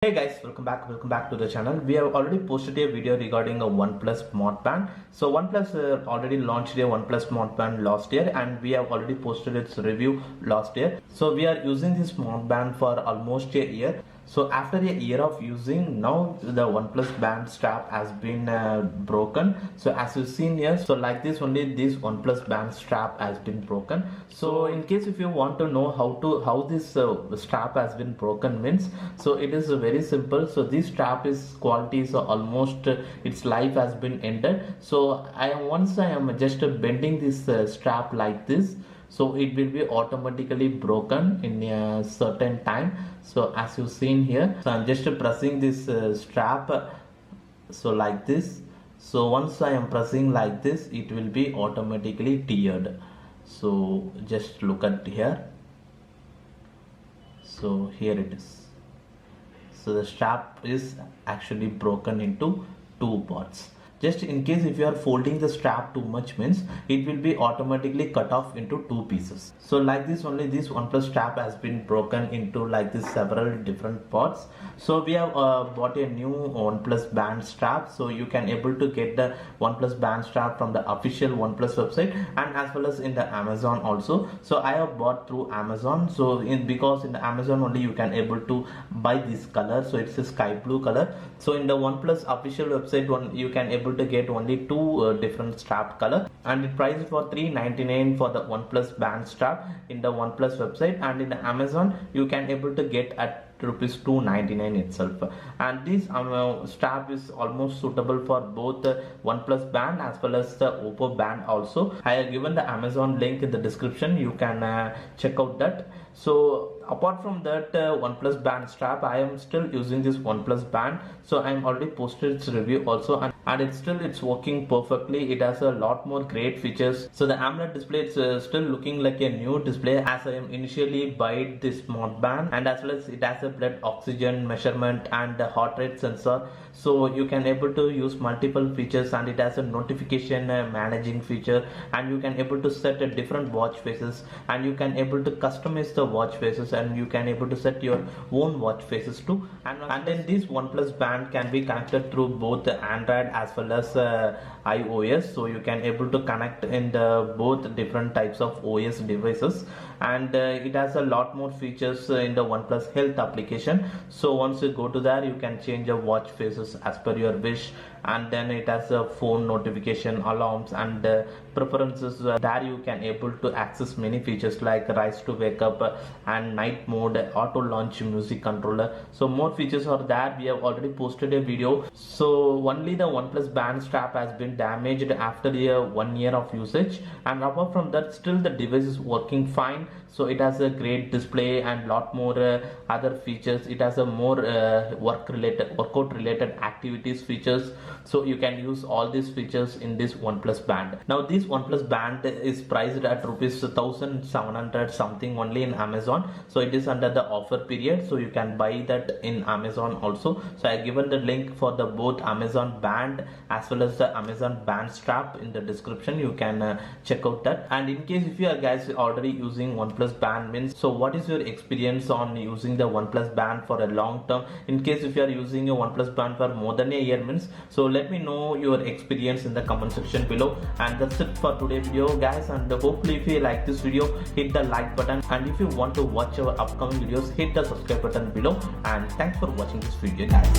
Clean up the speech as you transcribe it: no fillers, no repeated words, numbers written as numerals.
Hey guys, welcome back to the channel. We have already posted a video regarding a OnePlus Smartband. So OnePlus already launched a OnePlus Smartband last year, and we have already posted its review last year. So we are using this Smartband for almost a year. So after a year of using, now the OnePlus Band Strap has been broken. So as you've seen here, so like this only this OnePlus Band Strap has been broken. So in case if you want to know how this strap has been broken means, so it is very simple. So this strap is quality, so almost its life has been ended. So once I am just bending this strap like this, so it will be automatically broken in a certain time. So as you've seen here, so I'm just pressing this strap, so like this. So once I am pressing like this, it will be automatically teared. So just look at here. So here it is. So the strap is actually broken into two parts. Just in case if you are folding the strap too much means, it will be automatically cut off into two pieces. So like this only this OnePlus strap has been broken into like this several different parts. So we have bought a new OnePlus Band Strap. So you can able to get the OnePlus Band Strap from the official OnePlus website and as well as in the Amazon also. So I have bought through Amazon. So because in the Amazon only you can able to buy this color. So it's a sky blue color. So in the OnePlus official website you can able to get only two different strap color, and it prices for $399 for the OnePlus Band Strap in the OnePlus website, and in the Amazon you can able to get at rupees 299 itself. And this strap is almost suitable for both the OnePlus Band as well as the Oppo Band also. I have given the Amazon link in the description, you can check out that. So apart from that OnePlus Band Strap, I am still using this OnePlus Band. So I am already posted its review also, and it's working perfectly. It has a lot more great features. So the AMOLED display is still looking like a new display as I am initially buy this Smartband, and as well as it has a blood oxygen measurement and a heart rate sensor. So you can able to use multiple features, and it has a notification managing feature, and you can able to set a different watch faces, and you can able to customize the watch faces, and you can able to set your own watch faces too. And then this OnePlus Band can be connected through both the Android as well as iOS. So you can able to connect in the both different types of OS devices, and it has a lot more features in the OnePlus Health application. So once you go to there, you can change your watch faces as per your wish, and then it has a phone notification, alarms, and preferences. There you can able to access many features like rise to wake up and night mode, auto launch music controller. So more features are there. We have already posted a video. So only the OnePlus Band Strap has been damaged after 1 year of usage, and apart from that still the device is working fine. So it has a great display and lot more other features. It has a more workout related activities features. So you can use all these features in this OnePlus Band. Now this OnePlus Band is priced at rupees 1700 something only in Amazon. So it is under the offer period, so you can buy that in Amazon also. So I given the link for the both Amazon Band as well as the Amazon Band Strap in the description. You can check out that. And in case if you are guys already using OnePlus Band means, so what is your experience on using the OnePlus Band for a long term? In case if you are using a OnePlus Band for more than a year means, so let me know your experience in the comment section below. And that's it for today's video guys, and hopefully if you like this video, hit the like button, and if you want to watch our upcoming videos, hit the subscribe button below. And thanks for watching this video guys.